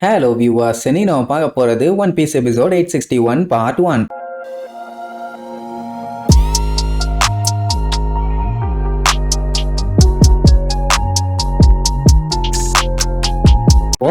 Hello viewers, இனி நம்ம பார்க்க போறது One Piece episode 861 part 1.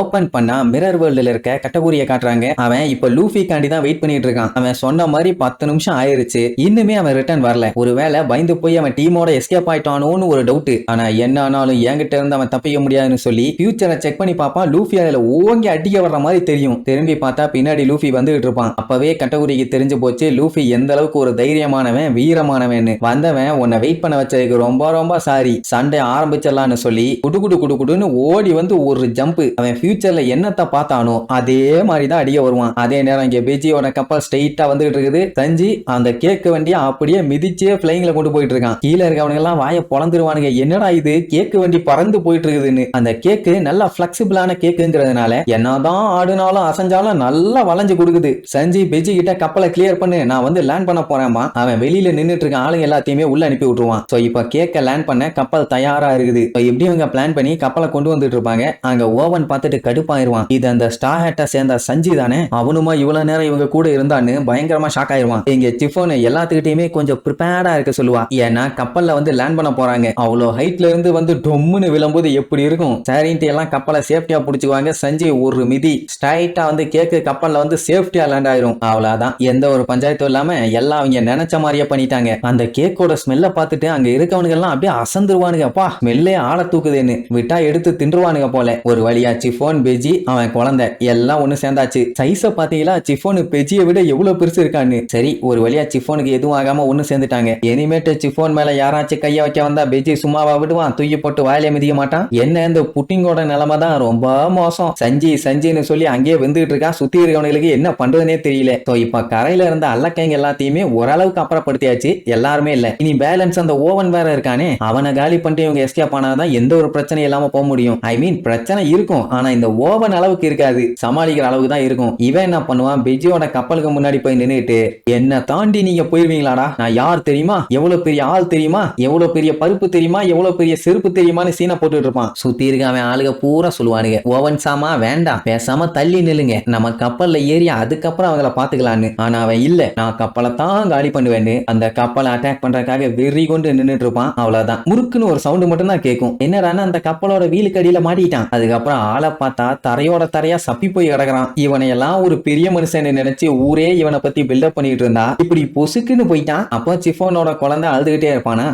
Open பண்ணா மிரர் வேர்ல்டுல இருக்க கட்டகூரிய காட்டுறாங்க. அவன் இப்ப லூஃபி காண்டி தான் வெயிட் பண்ணிட்டு இருக்கான். அவன் சொன்ன மாதிரி 10 நிமிஷம் ஆயிருச்சு, இன்னுமே அவன் ரிட்டர்ன் வரல. ஒருவேளை பயந்து போய் அவன் டீமோட எஸ்கேப் ஆயிட்டானோன்னு ஒரு டவுட். ஆனா என்ன ஆனாலும் என்கிட்ட இருந்து அவன் தப்பிக்க முடியாதுன்னு சொல்லி ஃபியூச்சரை செக் பண்ணி பாப்பான். லூஃபி அதுல ஓங்கி அடிக்க வர்ற மாதிரி தெரியும். திரும்பி பார்த்தா பின்னாடி லூஃபி வந்துகிட்டு இருப்பான். அப்பவே கட்டகூரிக்கு தெரிஞ்சு போச்சு லூஃபி எந்த அளவுக்கு ஒரு தைரியமானவன், வீரமானவன். வந்தவன் உன்னை வெயிட் பண்ண வச்சதுக்கு ரொம்ப ரொம்ப சாரி, சண்டை ஆரம்பிச்சிடலான்னு சொல்லி குடுன்னு ஓடி வந்து ஒரு ஜம்ப். அவன் ஃபியூச்சர்ல என்னத்த பார்த்தானோ அதே மாதிரி தான் அடிக்க வருவான். அதே நேரம் இங்க பெஜியோட கப்பல் ஸ்ட்ரெயிட்டா வந்துகிட்டு இருக்குது. சஞ்சி அந்த கேக்கு வண்டியை அப்படியே மிதிச்சே பிளைங்ல கொண்டு போயிட்டு இருக்கான். கீழே இருக்கவனுங்க எல்லாம் வாயை பொழந்துருவானுங்க, என்னடா இது கேக்கு வண்டி பறந்து போயிட்டு இருக்குதுன்னு. அந்த கேக்கு நல்லா பிளெக்சிபிளான கேக்குங்கிறதுனால என்னதான் ஆடுனாலும் அசைஞ்சாலும் நல்லா வளைஞ்சு கொடுக்குது. சஞ்சி பெஜி கிட்ட கப்பலை கிளியர் பண்ணு, நான் வந்து லேண்ட் பண்ண போறேன்பா. அவன் வெளியில நின்னுட்டு இருக்க ஆளுங்க எல்லாத்தையுமே உள்ள அனுப்பி விட்டுருவான். சோ இப்ப கேக்க லேண்ட் பண்ண கப்பல் தயாரா இருக்குது. எப்படி அவங்க பிளான் பண்ணி கப்பலை கொண்டு வந்துட்டு இருப்பாங்க. அங்க ஓவன் பார்த்துட்டு கடுப்பாயிருவான். இது அந்த ஸ்டார் ஹேட்டை சேர்ந்த சஞ்சி தானே, அவனுமா இவ்வளவு நேரம் இவங்க கூட இருந்தான்னு பயங்கரமா ஷாக் ஆயிருவான். இங்க சிஃபோன் எல்லாத்துக்கிட்டையுமே கொஞ்சம் ப்ரிப்பேர்டா இருக்க சொல்லுவா. ஏன்னா கப்பல்ல வந்து லேண்ட் பண்ண போறாங்க. அவ்வளோ ஹைட்ல இருந்து வந்து டொம்முன்னு விழும்போது எப்படி இருக்கும். சரின்ட்டு எல்லாம் கப்பலை சேஃப்டியா புடிச்சுக்குவாங்க. சஞ்சி ஒரு மிதி ஸ்ட்ரைட்டா வந்து கேக்கு கப்பல்ல வந்து சேஃப்டியா லேண்ட் ஆயிரும். அவ்வளவுதான், எந்த ஒரு பஞ்சாயத்தும் இல்லாம எல்லாம் அவங்க நினைச்ச மாதிரியே பண்ணிட்டாங்க. அந்த கேக்கோட ஸ்மெல்ல பார்த்துட்டு அங்க இருக்கவனுங்க எல்லாம் அப்படியே அசந்துருவானுங்க. அப்பா ஸ்மெல்லே ஆள தூக்குதுன்னு விட்டா எடுத்து தின்றுவானுங்க போல. ஒரு வழியா சிஃபோன், பெஜி, அவன் குழந்தை எல்லாம் ஒண்ணு சேர்ந்தாச்சு. சைஸ பாத்தீங்களா, சிஃபோனு பெஜியை விட எவ்வளவு பெருசு இருக்கான்னு. சரி, ஒரு வழியா சிஃபோனுக்கு எதுவும் ஆகாம ஒண்ணு சேர்ந்துட்டாங்க. இனிமேட்டு சிஃபோன் மேல யாராச்சும் கைய வைக்க வந்தா பெஜி சும்மாவா விடுவான், தூக்கி போட்டு வாயில மிதிக்க மாட்டான். என்ன இந்த புட்டிங்கோட நிலைமை தான் ரொம்ப மோசம். சஞ்சின்னு சொல்லி அங்கேயே வந்துட்டு இருக்கா. சுத்தி இருக்கவங்களுக்கு என்ன பண்றதுனே தெரியல. இப்ப கரையில இருந்த அல்லக்கைங்க எல்லாத்தையுமே ஓரளவுக்கு அப்புறப்படுத்தியாச்சு. எல்லாருமே இல்ல, இனி பேலன்ஸ் அந்த ஓவன் வேற இருக்கானே, அவனை காலி பண்ணிட்டு இவங்க எஸ்கேப் ஆனாதான் எந்த ஒரு பிரச்சனை இல்லாம போக முடியும். ஐ மீன் பிரச்சனை இருக்கும், ஆனா இந்த ஓவன் அளவுக்கு இருக்காது, சமாளிக்கிற அளவுக்கு தான் இருக்கும். இவன் என்ன பண்ணுவான், பெஜியோட கப்பலுக்கு முன்னாடி போய் நின்னுட்டு என்ன தாண்டி நீங்க போயிருவீங்களாடா, நான் யார் தெரியுமா, எவ்வளவு பெரிய ஆள் தெரியுமா, எவ்வளவு பெரிய பருப்பு தெரியுமா, எவ்வளவு பெரிய செருப்பு தெரியுமான்னு சீனை போட்டுட்டு இருப்பான். சுத்தி இருக்க அவன் ஆளுக பூரா சொல்லுவானுங்க, ஓவன் சாமா வேண்டாம், பேசாம தள்ளி நில்லுங்க, நம்ம கப்பல்ல ஏறி அதுக்கப்புறம் அவங்கள பாத்துக்கலான்னு. ஆனா அவன் இல்ல, நான் கப்பலை தான் காலி பண்ணுவேன்னு அந்த கப்பலை அட்டாக் பண்றதுக்காக வெறி கொண்டு நின்னுட்டு இருப்பான். அவ்வளவுதான், முறுக்குன்னு ஒரு சவுண்ட் மட்டும் தான் கேட்கும். என்னடான்னு அந்த கப்பலோட வீலுக்கு அடியில மாட்டிட்டான். அதுக்கப்புறம் ஆளை பார்த்தா தரையோட தரையா சப்பி போய் கிடக்குறான். இவனை எல்லாம் ஒரு பெரிய மனுஷன் நினைச்சு ஊரே இவனை பத்தி பில்டப் பண்ணிட்டு இருந்தா இப்படி பொசுக்குன்னு போயிட்டான். அப்போ சிஃபோனோட குழந்தை அழுதுகிட்டே இருப்பானா,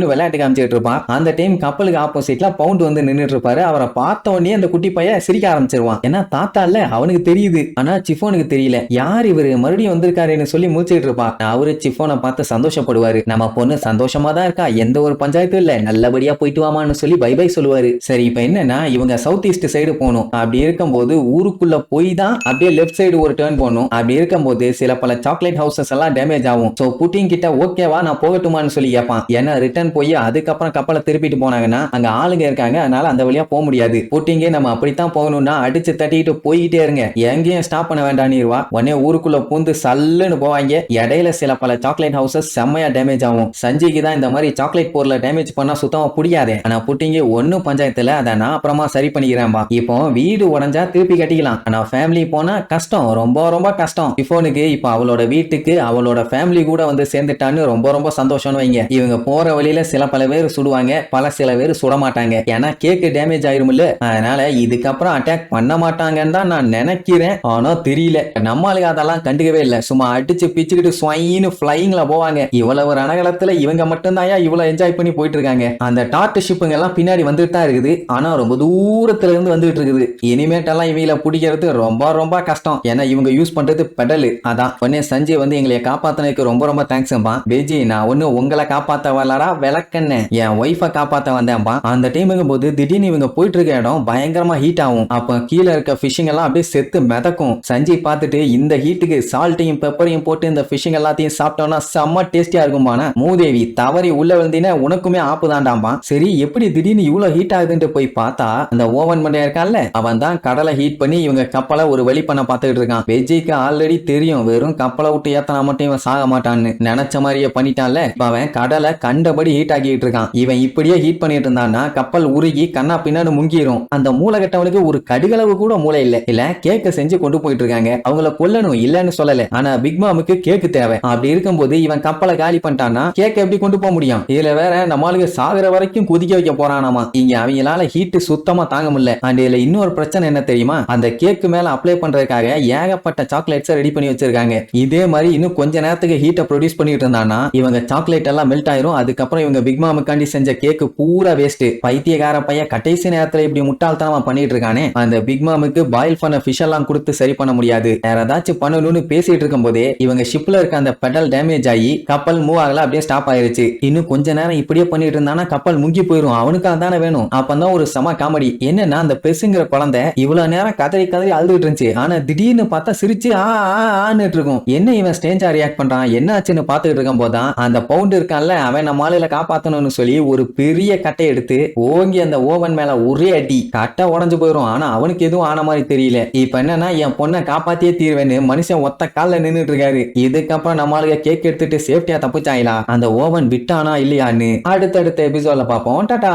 விளையாட்டு காமிச்சிட்டு இருப்பான். அந்த டைம் கப்பலுக்கு ஆப்போசிட்ல பவுண்ட் வந்து நின்னுட்டு இருப்பாரு. அவரை பார்த்த உடனே அந்த குட்டி பையன் சிரிக்க ஆரம்பிச்சிருவான். ஏன்னா தாத்தா இல்ல, அவனுக்கு தெரியுது, ஆனா சிஃபோனுக்கு தெரியல. யார் இவரு மறுபடியும் வந்திருக்காருன்னு சொல்லி முடிச்சிட்டு இருப்பான். அவரு சிஃபோனை பார்த்து சந்தோஷப்படுவாரு. நம்ம பொண்ணு சந்தோஷமா தான் இருக்கா, எந்த ஒரு பஞ்சாயத்தும் இல்ல, நல்லபடியா போயிட்டு வாமான்னு சொல்லி பை பை சொல்லுவாரு. சரி, இப்ப என்னன்னா இவங்க சவுத் ஈஸ்ட் சைடு போகணும். அப்படி இருக்கும்போது ஊருக்குள்ள போய் தான் அப்படியே லெஃப்ட் சைடு ஒரு டர்ன் போகணும். அப்படி இருக்கும்போது சில பல சாக்லேட் ஹவுசஸ் எல்லாம் டேமேஜ் ஆகும். சோ புட்டிங் கிட்ட ஓகேவா நான் போகட்டுமான்னு சொல்லி கேட்பான். ஏன்னா ரிட்டர்ன் போய் அதுக்கப்புறம் கப்பலை திருப்பிட்டு போனாங்கன்னா அங்க ஆளுங்க இருக்காங்க, அதனால அந்த வழியா போக முடியாது. புட்டிங்கே நம்ம அப்படித்தான் போகணும்னா அடிச்சு தட்டிட்டு போயிட்டே இருங்க, எங்கேயும் ஸ்டாப் பண்ண வேண்டாம்னுவா. உடனே ஊருக்குள்ள பூந்து சல்லுன்னு போவாங்க. இடையில சில பல சாக்லேட் ஹவுசஸ் செம்மையா டேமேஜ் ஆகும். சஞ்சிக்கு தான் இந்த மாதிரி சாக்லேட் போர்ல டேமேஜ் பண்ணா சுத்தமா பிடிக்காது. ஆனா புட்டிங்க ஒன்னும் பஞ்சாயத்துல அதை நான் அப்புறமா சரி பண்ணிக்கிறேன்பா. இப்போ வீடு உடஞ்சா திருப்பி கட்டிக்கலாம், ஆனா ஃபேமிலி போனா கஷ்டம், ரொம்ப ரொம்ப கஷ்டம். டிஃபோனுக்கு இப்ப அவளோட வீட்டுக்கு அவளோட ஃபேமிலி கூட வந்து சேர்ந்துட்டான்னு ரொம்ப ரொம்ப சந்தோஷம்னு வைங்க. இவங்க போற வழியில சில பல பேர் சுடுவாங்க, சில பேர் சுட மாட்டாங்க. ஏன்னா கேக்கு டேமேஜ் ஆயிரும்ல, அதனால இதுக்கப்புறம் அட்டாக் பண்ண மாட்டாங்கன்னு தான் நான் நினைக்கிறேன். ஆனா தெரியல, நம்மளுக்கு அதெல்லாம் கண்டுக்கவே இல்லை. சும்மா அடிச்சு பிச்சுக்கிட்டு ஸ்வைன்னு ஃபிளைங்ல போவாங்க. இவ்வளவு ரணகலத்துல இவங்க மட்டும் தான் இவ்வளவு என்ஜாய் பண்ணி போயிட்டு இருக்காங்க. அந்த டாட் ஷிப்புங்க எல்லாம் பின்னாடி வந்துட்டு தான் இருக்குது, ஆனா ரொம்ப தூரத்துல இருந்து வந்துட்டு இருக்குது. இனிமேட்டெல்லாம் இவங்கள பிடிக்கிறது ரொம்ப ரொம்ப கஷ்டம். ஏன்னா இவங்க யூஸ் பண்றது பெடல். அதான் உடனே சஞ்சய் வந்து எங்களை காப்பாத்தினதுக்கு ரொம்ப ரொம்ப தேங்க்ஸ்பா. பெஜி, நான் ஒண்ணு உங்களை காப்பாத்த வரலடா, விளக்கண்ண என் ஒய்ஃபை காப்பாத்த வந்தேன்பா. அந்த டைமுங்கும் போது திடீர்னு இவங்க போயிட்டு இருக்க இடம் பயங்கரமா ஹீட் ஆகும். அப்ப கீழே இருக்க ஃபிஷிங் எல்லாம் அப்படியே செத்து மிதக்கும். சஞ்சய் பார்த்துட்டு இந்த ஹீட்டுக்கு சால்ட்டையும் பெப்பரையும் போட்டு இந்த ஃபிஷிங் எல்லாத்தையும் சாப்பிட்டோம்னா செம்ம டேஸ்டியா இருக்கும்பானா. மூதேவி, தவறி உள்ள விழுந்தினா உனக்குமே ஆப்பு தாண்டாம்பா. சரி, எப்படி திடீர்னு இவ்வளவு ஹீட் ஆகுதுன்னு போய் பார்த்தா பார்த்தா அந்த ஓவன் மண்டையா இருக்கான்ல அவன் தான் கடலை ஹீட் பண்ணி இவங்க கப்பலை ஒரு வழி பண்ண பார்த்துட்டு இருக்கான். வெஜ்ஜிக்கு ஆல்ரெடி தெரியும் வெறும் கப்பலை விட்டு ஏத்தனா மட்டும் இவன் சாக மாட்டான்னு. நினைச்ச மாதிரியே பண்ணிட்டான்ல. அவன் கடலை கண்டபடி ஹீட் ஆக்கிட்டு இருக்கான். இவன் இப்படியே ஹீட் பண்ணிட்டு இருந்தான்னா கப்பல் உருகி கண்ணா பின்னாடி முங்கிரும். அந்த மூளை கட்டவனுக்கு ஒரு கடுகளவு கூட மூளை இல்ல கேக்க செஞ்சு கொண்டு போயிட்டு இருக்காங்க. அவங்கள கொல்லணும் இல்லன்னு சொல்லல. ஆனா பிக் மாமுக்கு கேக்கு தேவை. அப்படி இருக்கும்போது இவன் கப்பலை காலி பண்ணிட்டான்னா கேக்க எப்படி கொண்டு போக முடியும்? இதுல வேற நம்மளுக்கு சாகுற வரைக்கும் குதிக்க வைக்க போறானாமா. இங்க அவங்களால ஹீட் சுத்தமா தாங்க முடியல. அண்ட் இதுல இன்னொரு பிரச்சனை என்ன தெரியுமா? அந்த கேக்கு மேல அப்ளை பண்றதுக்காக ஏகப்பட்ட சாக்லேட்ஸ் ரெடி பண்ணி வச்சிருக்காங்க. இதே மாதிரி இன்னும் கொஞ்ச நேரத்துக்கு ஹீட்டை ப்ரொடியூஸ் பண்ணிட்டு இருந்தானா இவங்க சாக்லேட் எல்லாம் மெல்ட் ஆயிரும். அதுக்கப்புறம் இவங்க பிக் மாமுக்காண்டி செஞ்ச கேக்கு பூரா வேஸ்ட். பைத்தியக்கார பையன் கடைசி நேரத்துல இப்படி முட்டாள்தனமா பண்ணிட்டு இருக்கானே. அந்த பிக் மாமுக்கு பாயில் பண்ண ஃபிஷ் எல்லாம் கொடுத்து சரி பண்ண முடியாது. வேற ஏதாச்சும் பண்ணணும்னு பேசிட்டு இருக்கும் போதே இவங்க ஷிப்ல இருக்க அந்த பெடல் டேமேஜ் ஆகி கப்பல் மூவ் ஆகல, அப்படியே ஸ்டாப் ஆயிருச்சு. இன்னும் கொஞ்ச நேரம் இப்படியே பண்ணிட்டு இருந்தானா கப்பல் முங்கி போயிடும். அவனுக்கு அதானே வேணும். அப்பதான் ஒரு சம காமெடி என்னன்னா அந்த பெருசுங்கிற குழந்தை இவ்வளவு நேரம் கதறி கதறி அழுதுட்டு இருந்துச்சு. ஆனா திடீர்னு பார்த்தா சிரிச்சு ஆன்னு இருக்கும். என்ன இவன் ஸ்ட்ரேஞ்சா ரியாக்ட் பண்றான் என்ன ஆச்சுன்னு பாத்துட்டு இருக்கும் போதான் அந்த பவுண்ட் இருக்கான்ல அவன் நம்ம ஆளுல காப்பாத்தணும்னு சொல்லி ஒரு பெரிய கட்டை எடுத்து ஓங்கி அந்த ஓவன் மேல ஒரே அடி. கட்டை உடஞ்சு போயிடும். ஆனா அவனுக்கு எதுவும் ஆன மாதிரி தெரியல. இப்ப என்னன்னா என் பொண்ணை காப்பாத்தியே தீர்வேன்னு மனுஷன் ஒத்த கால்ல நின்னுட்டு இருக்காரு. இதுக்கப்புறம் நம்ம ஆளுக கேக் எடுத்துட்டு சேஃப்டியா தப்பிச்சாங்களா? அந்த ஓவன் விட்டானா இல்லையான்னு அடுத்தடுத்த எபிசோட்ல பாப்போம். டாடா.